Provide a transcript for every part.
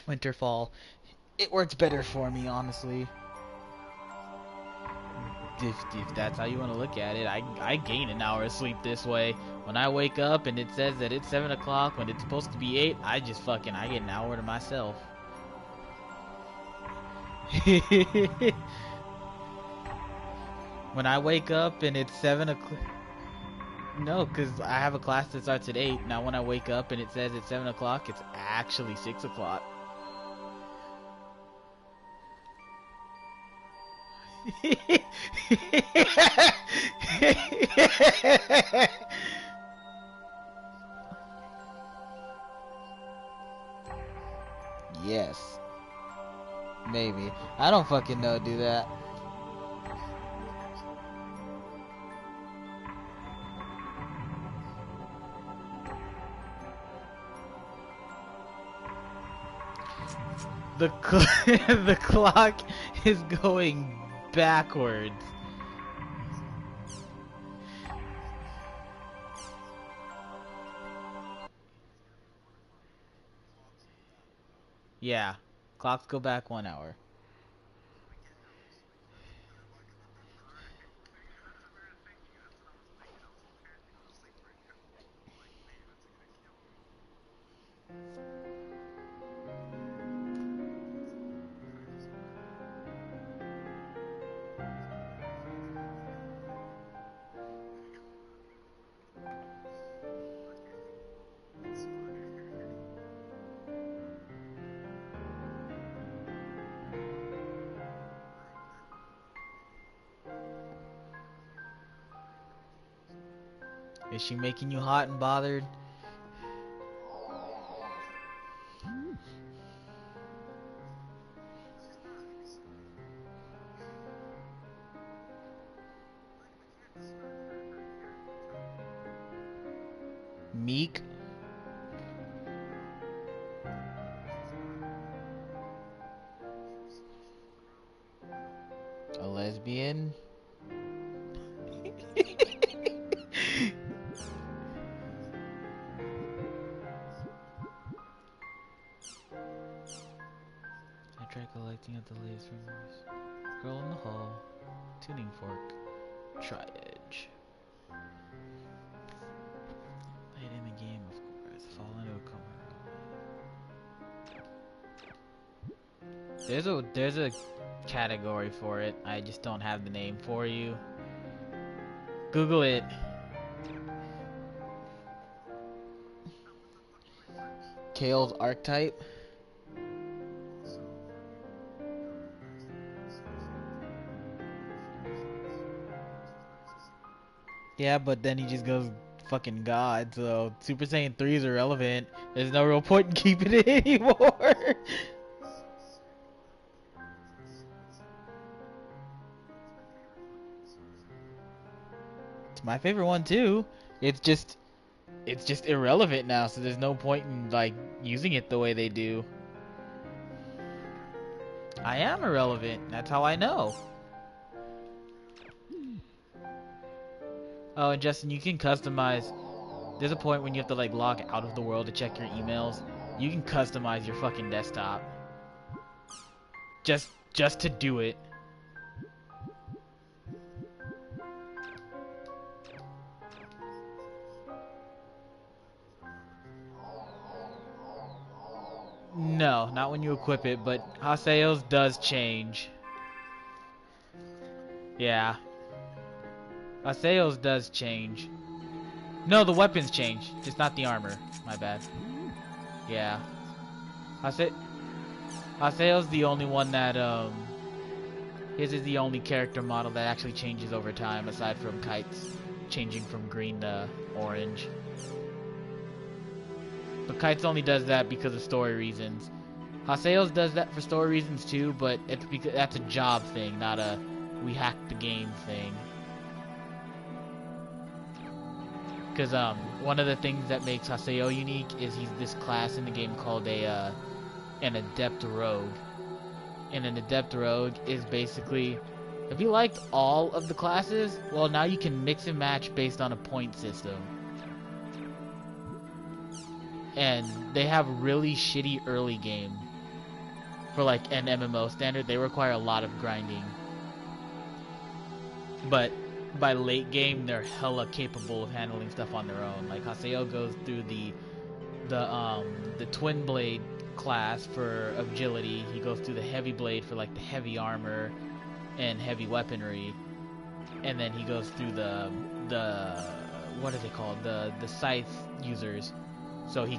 winter, fall. It works better for me, honestly. If that's how you want to look at it, I gain an hour of sleep this way. When I wake up and it says that it's 7 o'clock when it's supposed to be 8, I just fucking, I get an hour to myself. When I wake up and it's 7 o'clock. No, because I have a class that starts at 8. Now when I wake up and it says it's 7 o'clock, it's actually 6 o'clock. Yes. Maybe. I don't fucking know, do that. The the clock is going backwards. Yeah. Clocks go back 1 hour. Is she making you hot and bothered? Meek? A lesbian? I tried collecting at the latest rumors. Girl in the hall. Tuning fork. Tri-edge. Late in the game, of course. Fall into a coma. There's a category for it. I just don't have the name for you. Google it. Kale's archetype. Yeah, but then he just goes fucking god, so Super Saiyan 3 is irrelevant. There's no real point in keeping it anymore. It's my favorite one too. It's just irrelevant now, so there's no point in like using it the way they do. I am irrelevant. That's how I know. Oh, and Justin, you can customize. There's a point when you have to like log out of the world to check your emails. You can customize your fucking desktop. Just to do it. No, not when you equip it, but Haseo's does change. Yeah. Haseo's does change. No, the weapons change, just not the armor. My bad. Yeah. Haseo's the only one that, his is the only character model that actually changes over time, aside from Kite's changing from green to orange. But Kite's only does that because of story reasons. Haseo's does that for story reasons too, but it's because that's a job thing, not a we hacked the game thing. Because one of the things that makes Haseo unique is he's this class in the game called an adept rogue. And an adept rogue is basically, if you liked all of the classes, well, now you can mix and match based on a point system. And they have really shitty early game. for like an MMO standard, they require a lot of grinding. But by late game, they're hella capable of handling stuff on their own. Like Haseo goes through the twin blade class for agility. He goes through the heavy blade for like the heavy armor and heavy weaponry, and then he goes through the what are they called, the scythe users. So he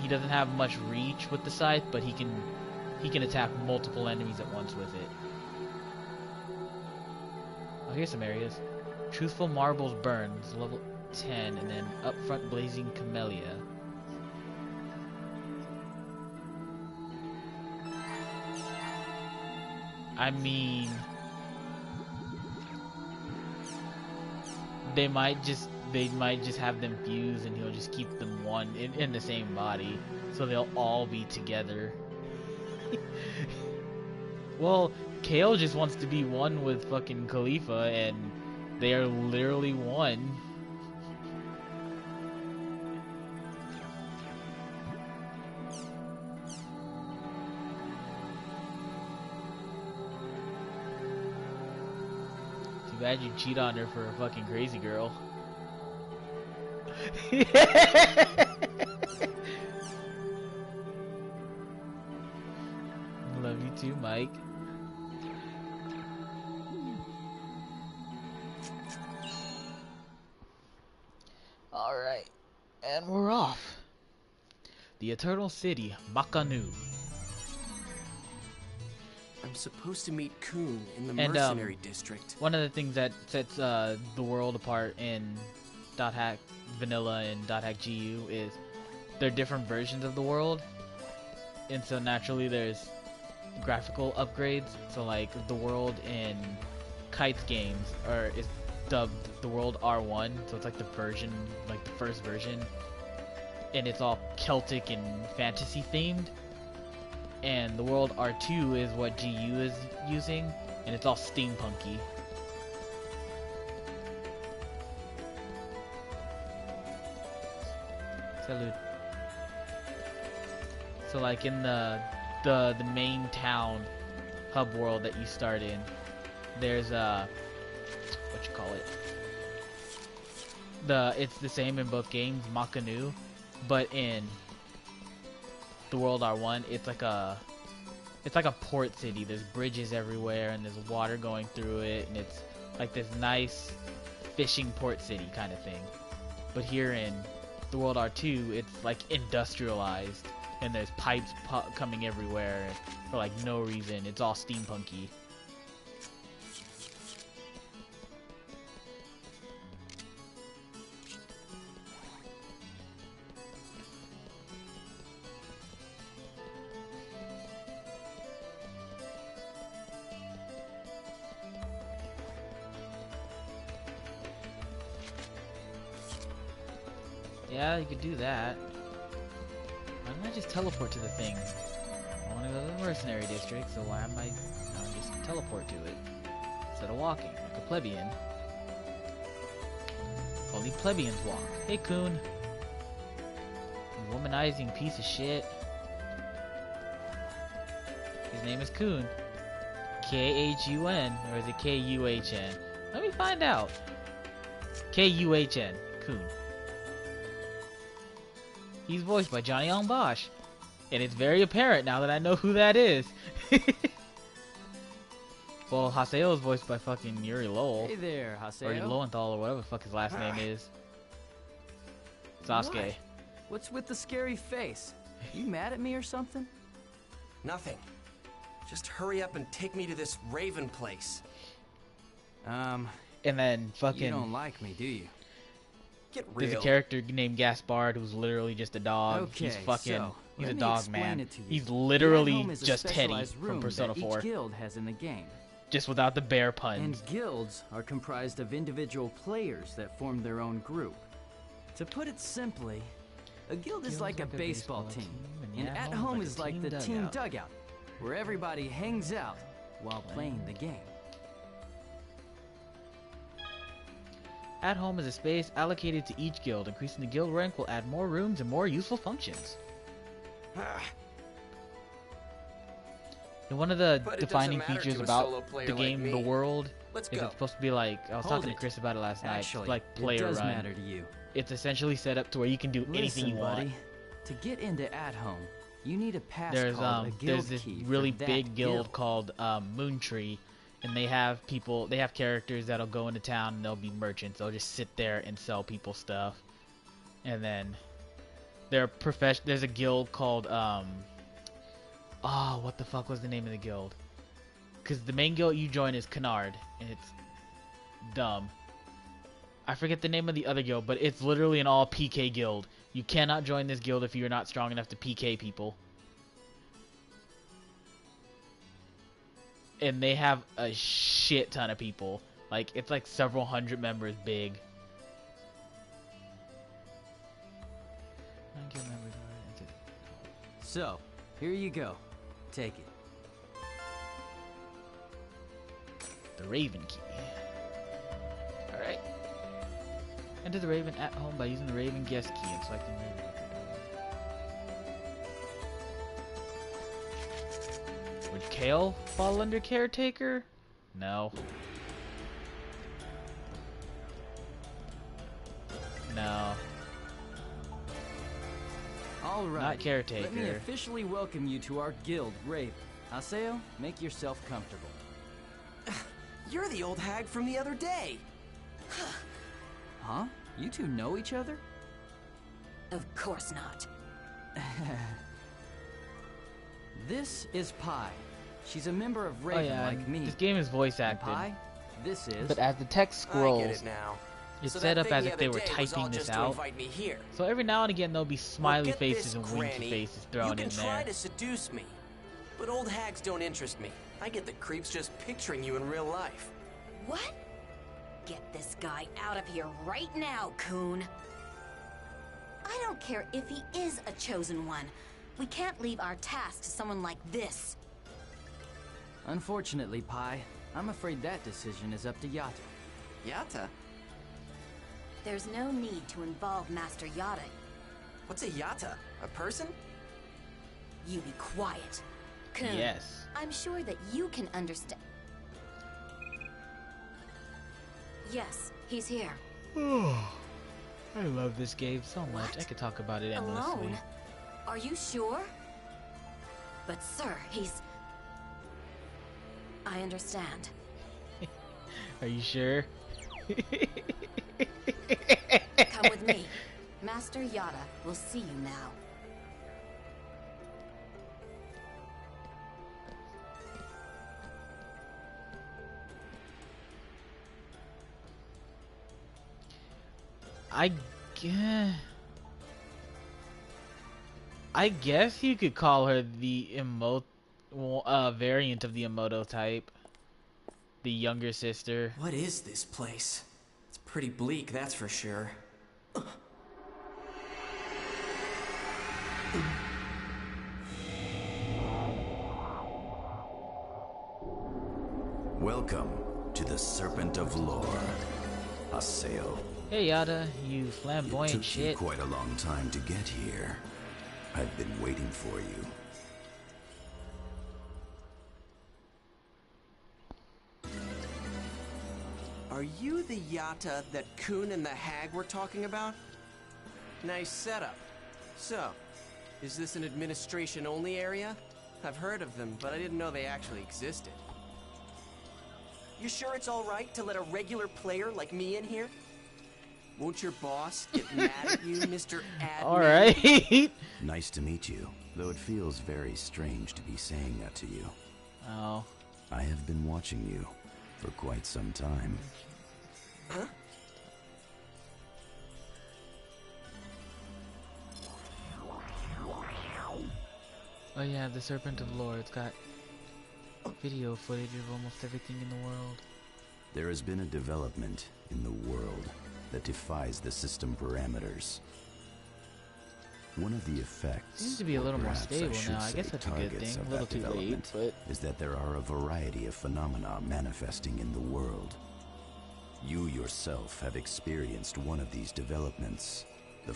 doesn't have much reach with the scythe, but he can attack multiple enemies at once with it. Oh, here's some areas. Truthful Marbles Burns, level 10, and then Upfront Blazing Camellia. I mean, they might just have them fuse, and he'll just keep them one in the same body, so they'll all be together. Well, Kale just wants to be one with fucking Khalifa, and they are literally one. Too bad you cheat on her for a fucking crazy girl. Love you too, Mike. Alright, and we're off. The Eternal City, Makanu. I'm supposed to meet Kun in the mercenary district. One of the things that sets the world apart in .hack Vanilla and .hack GU is they're different versions of the world. And so naturally there's graphical upgrades. So like the world in Kite's games is dubbed the world R1, so it's like the version, like the first version, and it's all Celtic and fantasy themed. And the world R2 is what GU is using, and it's all steampunky. Salute. So like in the main town hub world that you start in, there's what you call it, it's the same in both games, Makanu, but in the world R1 it's like a port city. There's bridges everywhere and there's water going through it, and it's like this nice fishing port city kind of thing. But here in the world R2 it's like industrialized, and there's pipes coming everywhere for like no reason. It's all steampunky. Yeah, you could do that. Why don't I just teleport to the thing? I want to go to the mercenary district, so why am I just teleport to it instead of walking like a plebeian? Only plebeians walk. Hey, Kun. You womanizing piece of shit. His name is Kun. K-H-U-N, or is it K-U-H-N? Let me find out. K-U-H-N. Kun. He's voiced by Johnny Young Bosch, and it's very apparent now that I know who that is. Well, Haseo is voiced by fucking Yuri Lowell. Hey there, Haseo. Or Lowenthal, or whatever the fuck his last name is. Sasuke. What? What's with the scary face? You mad at me or something? Nothing. Just hurry up and take me to this Raven place. And then fucking... You don't like me, do you? Get real. There's a character named Gaspard who's literally just a dog. Okay, he's fucking... so, he's a let me dog, explain man. it to you. He's literally Home is a just Teddy specialized from room Persona that 4. Each guild has in the game. Just without the bear puns. And guilds are comprised of individual players that form their own group. To put it simply, a guild is like a baseball team, and at home is like the team dugout, where everybody hangs out while playing the game. At home is a space allocated to each guild. Increasing the guild rank will add more rooms and more useful functions. And one of the But it defining doesn't matter features to a about solo player the like game, me. the world, Let's is go. it's supposed to be like, I was Hold talking it. to Chris about it last night, Actually, it's like it player does run. matter to you. It's essentially set up to where you can do anything Listen, you want. buddy, to get into At Home, you need a pass There's called a guild there's this key for really that big guild called Moontree, and they have characters that'll go into town and they'll be merchants. They'll just sit there and sell people stuff. And then there's a guild called what the fuck was the name of the guild? Because the main guild you join is Canard, and it's dumb. I forget the name of the other guild, but it's literally an all PK guild. You cannot join this guild if you're not strong enough to PK people. And they have a shit ton of people. Like, it's like several hundred members big. So, here you go. Take it. The Raven key. Alright. Enter the Raven at home by using the Raven guest key and selecting Raven. Would Kale fall under caretaker? No. No. All right. Not caretaker. Let me officially welcome you to our guild, Raven. Haseo, make yourself comfortable. You're the old hag from the other day. Huh? You two know each other? Of course not. This is Pi. She's a member of Raven like me. This game is voice And acted. Pi, this is... But as the text I scrolls, get it now. it's So set that up thing as the if they other were day was all typing this just to out. invite me here. So every now and again there'll be smiley Well, get faces this, and winky Granny. faces You thrown can in try there. to seduce me, but old hags don't interest me. I get the creeps just picturing you in real life. What? Get this guy out of here right now, Coon. I don't care if he is a chosen one. We can't leave our task to someone like this. Unfortunately, Pi, I'm afraid that decision is up to Yata. Yata? There's no need to involve Master Yata. What's a yata? A person? You be quiet. Coon, Yes. I'm sure that you can understand. Yes, he's here. I love this game so much. What? I could talk about it endlessly. Alone? Are you sure? But sir, he's... I understand. Are you sure? Come with me. Master Yata will see you now. I guess you could call her the variant of the Emoto type. The younger sister. What is this place? It's pretty bleak, that's for sure. Welcome to the Serpent of Lore, Haseo. Hey Yada, you It flamboyant took you shit. quite a long time to get here. I've been waiting for you. Are you the yata that Coon and the hag were talking about? Nice setup. So, is this an administration-only area? I've heard of them, but I didn't know they actually existed. You sure it's all right to let a regular player like me in here? Won't your boss get mad at you, Mr. Admin? Alright. Nice to meet you, though it feels very strange to be saying that to you. Oh. I have been watching you for quite some time. Huh? Oh yeah, the Serpent of Lore. It's got video footage of almost everything in the world. There has been a development in the world that defies the system parameters. One of the effects, Seems to be a or little more perhaps stable should now. I guess say that's a good targets thing. of A little that too late, development, but is that there are a variety of phenomena manifesting in the world. You yourself have experienced one of these developments. The